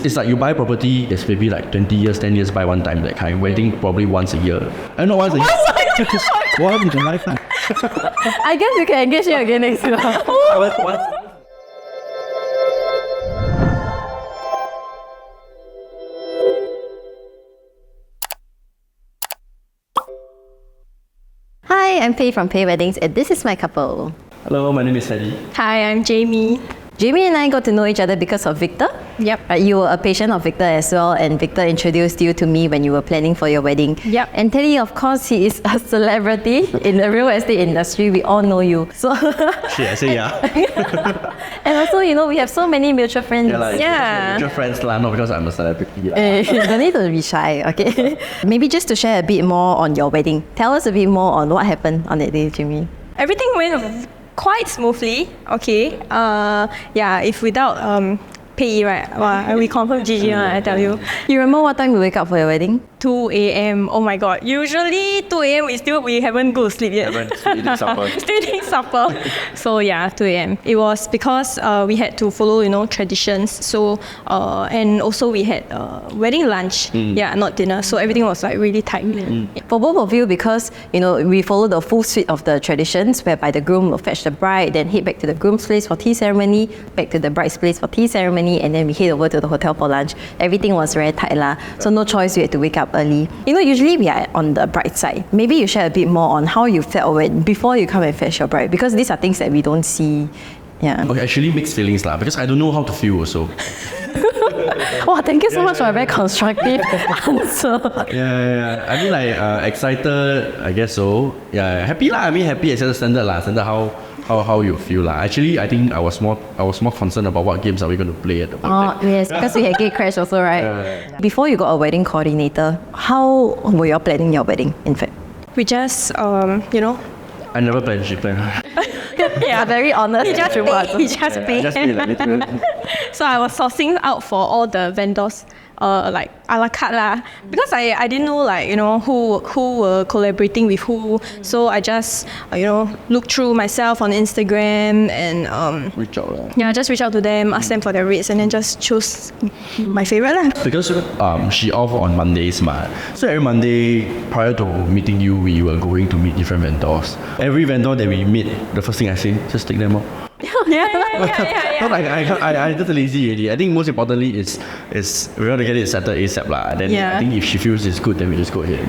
It's like you buy property, it's maybe like 20 years, 10 years buy one time that kind. Wedding probably once a year. Not once a year. What in a lifetime? I guess you can engage me again next year. Hi, I'm Pei from Pei.weddings and this is my couple. Hello, my name is Teddy. Hi, I'm Jami. Jami and I got to know each other because of Victor. Yep. You were a patient of Victor as well, and Victor introduced you to me when you were planning for your wedding. Yep. And Teddy, of course, he is a celebrity in the real estate industry. We all know you. So Shit, I say yeah. and also, we have so many mutual friends. Yeah. Mutual friends lah, not because I'm a celebrity. You don't need to be shy, okay? Maybe just to share a bit more on your wedding. Tell us a bit more on what happened on that day, Jimmy. Everything went quite smoothly. Okay. If without Pei, right? Wow, we confirm GG, I tell you. You remember what time you wake up for your wedding? 2 a.m. Oh my god. Usually 2 a.m. we haven't go to sleep yet. Still eating supper. Still eating supper. So yeah, 2 a.m. It was because we had to follow, traditions. So and also we had wedding lunch. Yeah, not dinner. So everything was like really tight. For both of you, because we follow the full suite of the traditions, whereby the groom will fetch the bride, then head back to the groom's place for tea ceremony, back to the bride's place for tea ceremony, and then we head over to the hotel for lunch. Everything was very tight lah. So no choice, we had to wake up early. Usually we are on the bride side. Maybe you share a bit more on how you felt before you come and fetch your bride, because these are things that we don't see. Yeah. Okay, actually mixed feelings lah, because I don't know how to feel also. Wow, thank you so much for a very constructive answer. Yeah. I mean like excited, I guess so. Yeah, happy lah. I mean happy as a standard lah. Standard how you feel lah. Actually, I think I was more concerned about what games are we going to play at the wedding. Oh yes, because we had gate crash also, right? Yeah. Before you got a wedding coordinator, how were you all planning your wedding? In fact, We just I never planned, she planned. yeah, very honest. He just paid. Just pay like literally. So I was sourcing out for all the vendors, like a la carte lah. Because I didn't know who were collaborating with who. So I just looked through myself on Instagram and Reach out lah. yeah, just reach out to them, ask them for their rates, and then just choose my favorite lah. Because she off on Mondays ma. So every Monday prior to meeting you, we were going to meet different vendors. Every vendor that we meet, the first thing I say, just take them out. Yeah. Not like I just lazy already. I think most importantly is we want to get it settled ASAP lah. Then I think if she feels it's good, then we just go ahead.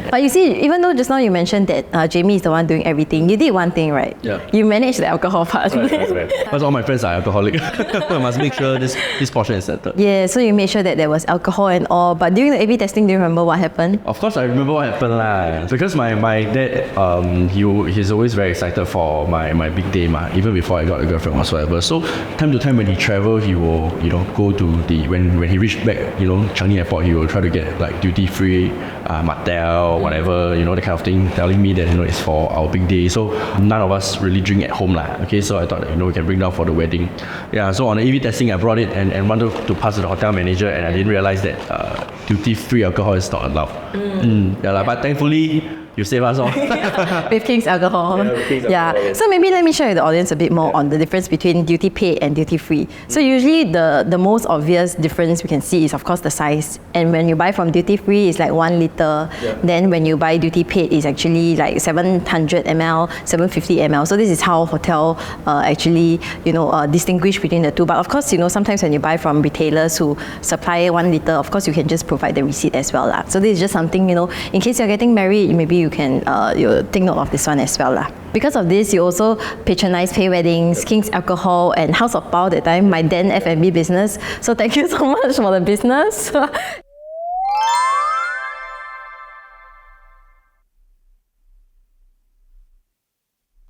But you see, even though just now you mentioned that Jamie is the one doing everything, you did one thing, right? Yeah. You managed the alcohol part. Right. Because all my friends are alcoholic. I must make sure this portion is settled. Yeah, so you made sure that there was alcohol and all. But during the A/B testing, do you remember what happened? Of course, I remember what happened lah. Because my dad, he's always very excited for my big day ma. Even before I got a girlfriend whatsoever. So time to time when he travel, he will go to the when he reached back Changi Airport, he will try to get like duty free, motel, whatever that kind of thing, telling me that it's for our big day. So none of us really drink at home lah. Okay, so I thought that we can bring down for the wedding. Yeah, so on the AV testing, I brought it and wanted to pass to the hotel manager, and I didn't realize that duty free alcohol is not allowed. Yeah, but thankfully you save us all. With King's alcohol. Yeah. So maybe let me share with the audience a bit more on the difference between duty paid and duty free. So usually the most obvious difference we can see is of course the size. And when you buy from duty free, it's like 1 liter. Yeah. Then when you buy duty paid, it's actually like 700 ml, 750 ml. So this is how hotel actually distinguish between the two. But of course, sometimes when you buy from retailers who supply 1 liter, of course you can just provide the receipt as well lah. So this is just something in case you're getting married, maybe you can take note of this one as well lah. Because of this, you also patronize Pei.weddings, King's Alcohol, and House of Pao that time, my then F&B business. So thank you so much for the business.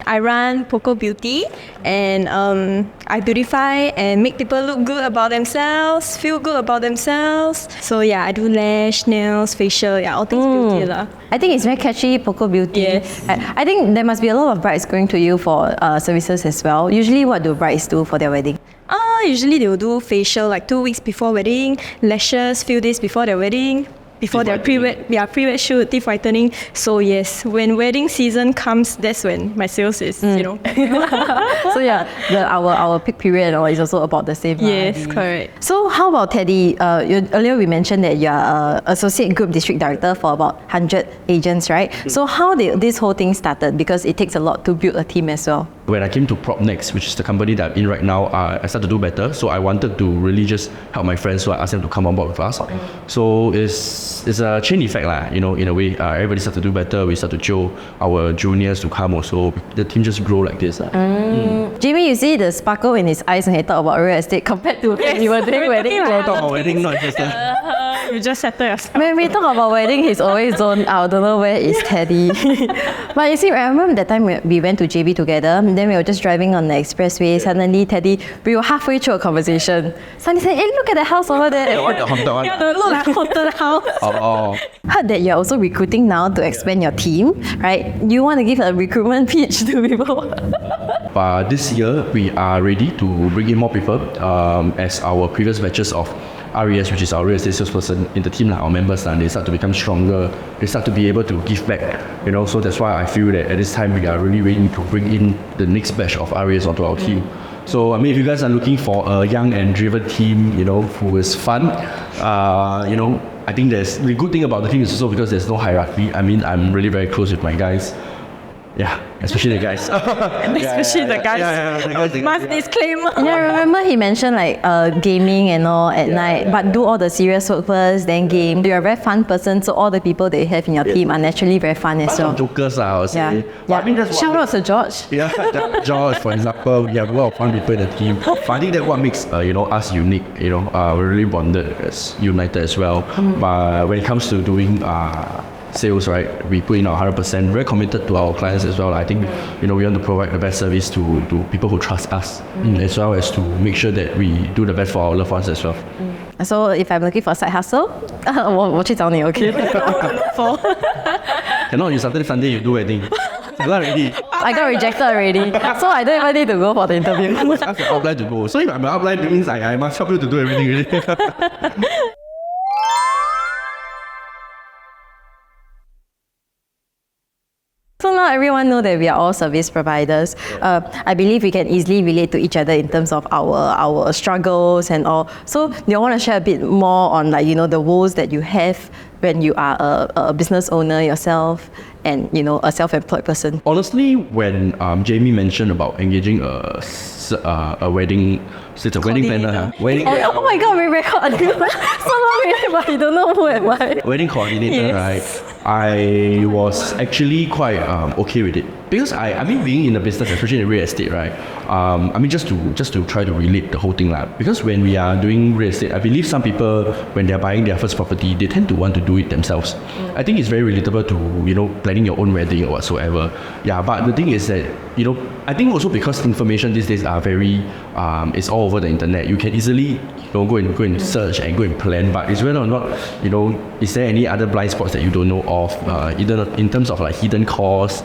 I run Poco Beauty, and I beautify and make people look good about themselves, feel good about themselves. So yeah, I do lash, nails, facial, all things beauty lah. I think it's very catchy, Poco Beauty. Yes. I think there must be a lot of brides going to you for services as well. Usually what do brides do for their wedding? Usually they will do facial like 2 weeks before wedding, lashes few days before their wedding. before their pre-wed shoot, teeth whitening. So yes, when wedding season comes, that's when my sales is, So yeah, our peak period is also about the same. Yes, correct. So how about Teddy? Earlier we mentioned that you are associate group district director for about 100 agents, right? So how did this whole thing started? Because it takes a lot to build a team as well. When I came to PropNext, which is the company that I'm in right now, I started to do better. So I wanted to really just help my friends. So I asked them to come on board with us. So it's a chain effect lah, in a way. Everybody started to do better. We started to show our juniors to come also. The team just grow like this. Jimmy, you see the sparkle in his eyes when he talk about real estate compared to when you were doing wedding. Talk about wedding, not just You just settle yourself. When we talk about wedding, he's always zoned out. Don't know where is Teddy. But you see, I remember that time we went to JB together. Then we were just driving on the expressway. Suddenly, Teddy, we were halfway through a conversation. Suddenly said, "Hey, look at the house over there." what the haunted one? Yeah, the look like haunted house. Oh. Heard that you're also recruiting now to expand your team, right? You want to give a recruitment pitch to people? But this year, we are ready to bring in more people as our previous batches of RES, which is our real estate salesperson in the team, our members, they start to become stronger. They start to be able to give back, So that's why I feel that at this time we are really ready to bring in the next batch of RES onto our team. So if you guys are looking for a young and driven team, who is fun, I think the good thing about the team is also because there's no hierarchy. I'm really very close with my guys. Yeah, especially the guys. Especially the guys. Must disclaimer. Yeah, remember he mentioned like gaming and all at night, but do all the serious work first, then game. You're a very fun person, so all the people that you have in your team are naturally very fun as well. Jokers, I would say. Yeah. I mean, that's Shout out to George. Yeah, George, for example, we have a lot of fun people in the team. But I think that what makes us unique. We're really bonded, united as well. But when it comes to doing sales, right, we put in our 100%, very committed to our clients as well. I think we want to provide the best service to people who trust us, as well as to make sure that we do the best for our loved ones as well. So if I'm looking for a side hustle, 我去找你, okay? Cannot, you Saturday, Sunday you do wedding. Not already. I got rejected already, so I don't even need to go for the interview. Ask your upline to go. So if I'm an upline, it means I must help you to do everything really. So now everyone know that we are all service providers. I believe we can easily relate to each other in terms of our struggles and all. So do you want to share a bit more on the woes that you have when you are a business owner yourself and a self-employed person? Honestly, when Jami mentioned about engaging a wedding, so it's a wedding planner, Oh my god, we record so long already, but you don't know who am I. Wedding coordinator, right? I was actually quite okay with it because being in the business, especially in real estate, right? Just to try to relate the whole thing lah. Because when we are doing real estate, I believe some people when they're buying their first property, they tend to want to do it themselves. I think it's very relatable to planning your own wedding or whatsoever. Yeah, but the thing is that I think also because information these days are very it's all over the internet. You can easily go and search and go and plan. But it's whether or not is there any other blind spots that you don't know of? Either in terms of like hidden costs,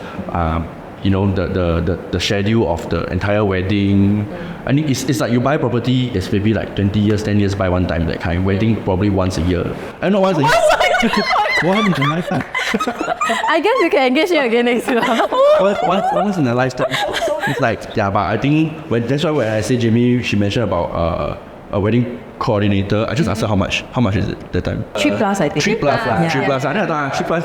the schedule of the entire wedding. I think it's like you buy property, it's maybe like 20 years, 10 years buy one time, that kind. Wedding probably once a year. Not once a year. Once in a lifetime. I guess you can engage me again next year. Once in a lifetime. It's like, yeah, but I think that's why when I say Jami, she mentioned about a wedding coordinator. I just asked her how much is it that time? 3 plus, I think. 3 plus lah. 3 plus. I thought 3 plus.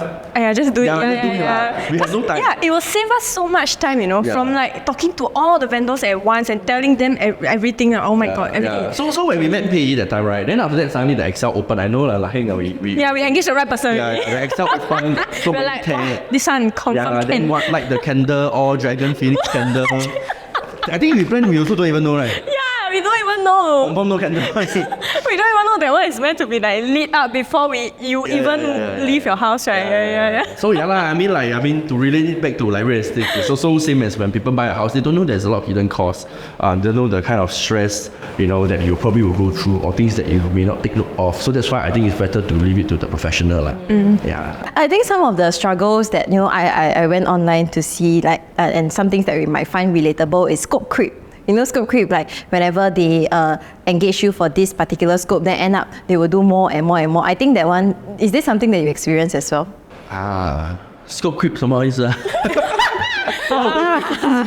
Just do it. Yeah. We have no time. Yeah, it will save us so much time, from like talking to all the vendors at once and telling them everything. Oh my god, everything. So when we met Pei that time, right? Then after that suddenly the Excel open. I know we engaged the right person. Yeah, the Excel open. So we're many like, tabs. this one confirm can. Then what, like the candle or dragon phoenix candle. I think we plan, we also don't even know, right? Yeah, we don't even know. Confirm no candle. We don't even know that one is meant to be like lit up before you even leave your house, right? Yeah. So to relate it back to like real estate, it's also same as when people buy a house, they don't know there's a lot of hidden costs. They don't know the kind of stress, that you probably will go through or things that you may not take note of. So that's why I think it's better to leave it to the professional. Yeah. I think some of the struggles that I went online to see and some things that we might find relatable is scope creep. You know, scope creep, like whenever they engage you for this particular scope, then end up they will do more and more and more. I think that one, is this something that you experience as well? Scope creep 什么意思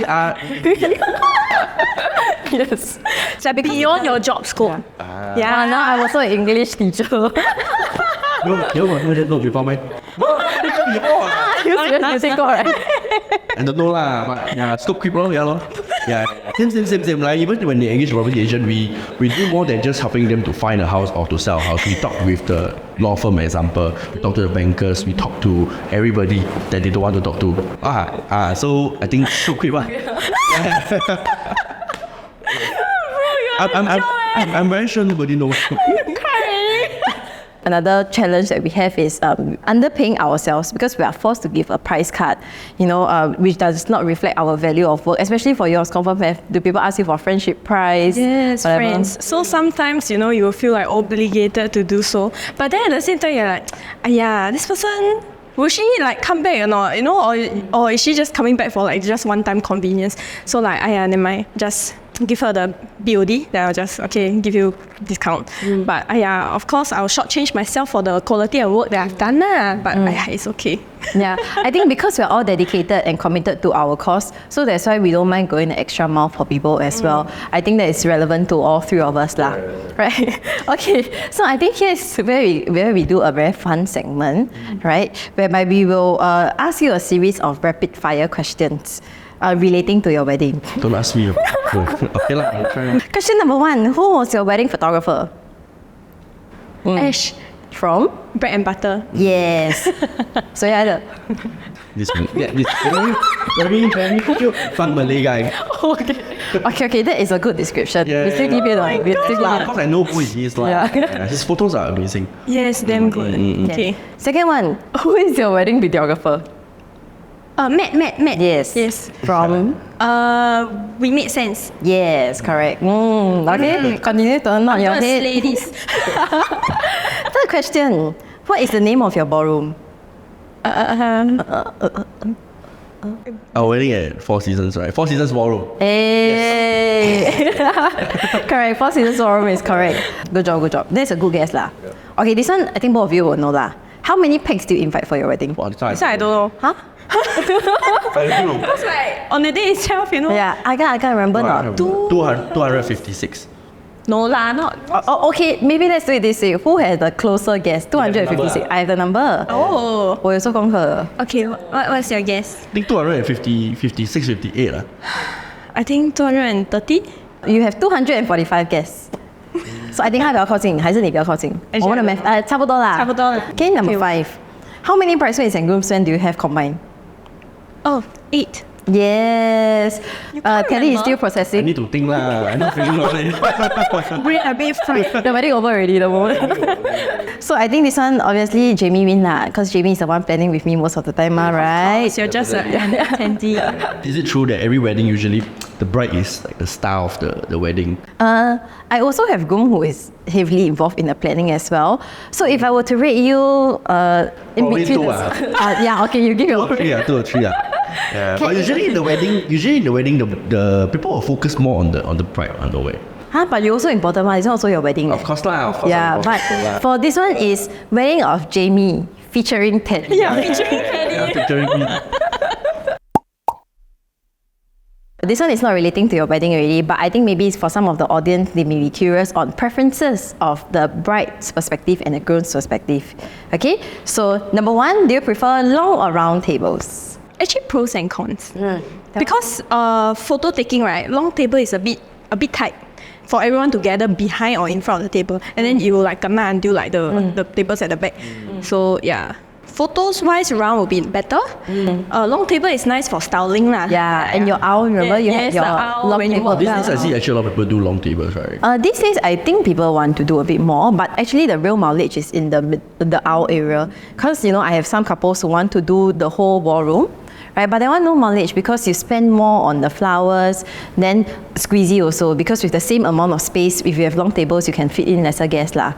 啊？ Yes. It's like beyond your job scope. Yeah, now I'm also an English teacher. You know before me? You think right? I don't know lah, but yeah, scope creep lor, yeah lor. Yeah, same. Like even when they engage property agent, we do more than just helping them to find a house or to sell a house. We talk with the law firm example, we talk to the bankers, we talk to everybody that they don't want to talk to. So I think scope creep lah. I'm very sure nobody knows. Another challenge that we have is underpaying ourselves because we are forced to give a price card, you know, which does not reflect our value of work, especially for yours. Confirm have, do people ask you for friendship price? Yes, whatever? friends. So sometimes, you know, you will feel like obligated to do so. But then at the same time, you're like, this person, will she like come back or not? You know, or is she just coming back for like just one-time convenience? So like, never mind, just give her the BOD, then I'll just, give you discount. But of course, I'll shortchange myself for the quality of work that I've done. But it's okay. Yeah, I think because we're all dedicated and committed to our cause, so that's why we don't mind going the extra mile for people as well. I think that is relevant to all three of us lah. Right? Okay, so I think here's where we do a very fun segment, right? Whereby we will ask you a series of rapid fire questions relating to your wedding. Don't ask me. Okay lah, I'll try. Question number 1, who was your wedding photographer? Ash, From? bread and butter. Yes. So yeah, This very cute, fun Malay guy. okay, that is a good description. Yeah, we still give it on. Because I know who he is. Like, Yeah. his photos are amazing. Yes, damn good. Okay. Second one, who is your wedding videographer? Matt. Yes. Yes. From? We made sense. Yes, correct. Okay, continue to nod your First head. ladies. Third question, what is the name of your ballroom? Our wedding at Four Seasons, right? Four Seasons Ballroom. Hey. Correct, Four Seasons ballroom is correct. Good job. That's a good guess lah. Okay, this one I think both of you will know lah. How many pegs do you invite for your wedding? Wow, this one So I don't know. Huh? I don't know. Because like on the day itself, you know. Yeah, I can't remember now. 256. No lah, not. Okay, maybe let's do it this way. Who has the closer guess? 256. I have the number. Oh. 我有做功课。 Okay, what's your guess? I think 250, 56, 58 lah. I think 230. You have 245 guess. So I think 他比较靠近，还是你比较靠近？ Actually, 我们的 math 差不多啦。差不多啦。 Okay, number 5. How many bridesmaids and groomsmen do you have combined? Oh, 8. Yes. can't Teddy is remember? still I processing. need to think lah. I'm not thinking of it. Bring a bit fun. The wedding over already, the moment. So I think this one, obviously, Jami win lah. Because Jami is the one planning with me most of the time, right? So you're just an attendee. Is it true that every wedding usually the bride is like the star of the wedding? I also have groom who is heavily involved in the planning as well. So if I were to rate you in Probably between, two, yeah, okay, you give your 2 or 3. Yeah, but usually in the wedding, the people will focus more on the bride on the way. Huh? But you also important one. It's also your wedding. Of course lah. Of course. Yeah, of but course. for this one is wedding of Jami featuring Teddy. Yeah, featuring Teddy. Yeah, picturing me. This one is not relating to your wedding already, but I think maybe it's for some of the audience, they may be curious on preferences of the bride's perspective and the groom's perspective. Okay, so number 1, do you prefer long or round tables? Actually, pros and cons. Because photo taking, right, long table is a bit tight for everyone to gather behind or in front of the table, and then you will like kena until like the tables at the back. So yeah. Photos wise, round will be better. Long table is nice for styling lah. Yeah, and your owl, remember you had Yes, your the owl long when you table. walk These days I see actually a lot of people do long tables, right? These days, I think people want to do a bit more, but actually the real mileage is in the owl area. Because, you know, I have some couples who want to do the whole ballroom, right? But they want no mileage because you spend more on the flowers, then squeezy also, because with the same amount of space, if you have long tables, you can fit in lesser guests lah.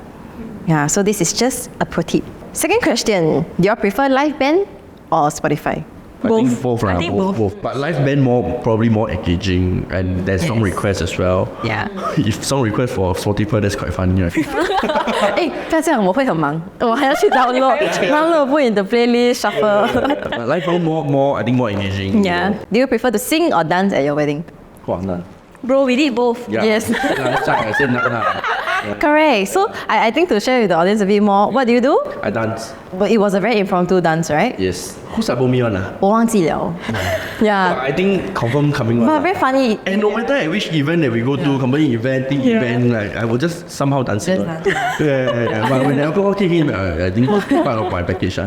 Yeah, so this is just a pro tip. Second question, do you prefer live band or Spotify? I think both. I think both. But live band probably more engaging, and there's song requests as well. Yeah. If song request for Spotify, that's quite funny. I think. 哎，不要这样，我会很忙，我还要去 download put in the playlist shuffle. But live band more I think more engaging. Yeah. Do you prefer to sing or dance at your wedding? Bro, we did both. Yeah. Yes. I said nah. Correct. So I think to share with the audience a bit more, what do you do? I dance. But it was a very impromptu dance, right? Yes. Who's that me one? 我忘记了。Yeah. I think confirm coming But one. very funny. And no matter at which event that we go to, company event, team event, like I will just somehow dance. Just Yeah. But when alcohol kick in, I think it's part of my package.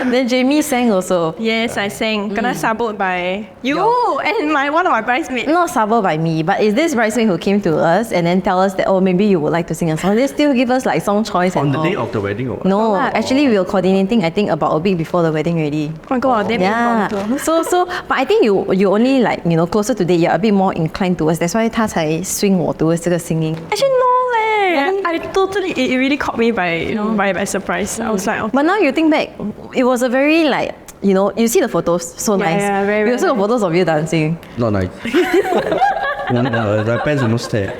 Then Jamie sang also. Yes, I sang. Kena sabot by you and one of my bridesmaids. Not sabo by me, but is this bridesmaid who came to us and then tell us that, oh, maybe you would like to sing a song. They still give us like song choice On and the all. day of the wedding or what? No, actually we were coordinating, I think, about a week before the wedding already. Oh my god, damn impromptu. So, but I think you only like, closer to date, you're a bit more inclined towards. That's why 他才 swing 我 towards 这个 singing. Actually, no leh. I totally, it really caught me by, by surprise. I was like, oh. But now you think back, it was a very like, you see the photos, so nice. Yeah, very, we also got very photos of you dancing. Not nice. No, the pants almost there.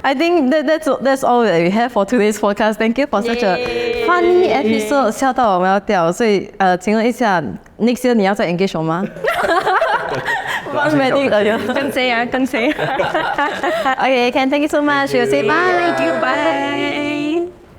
I think that's all that we have for today's podcast. Thank you for such a funny episode. 笑到我们要掉，所以请问一下 ，next year 你要再 engage 我吗？One wedding earlier. 跟谁啊？跟谁？ Okay, Ken, thank you so much. We'll say bye. Thank you, bye.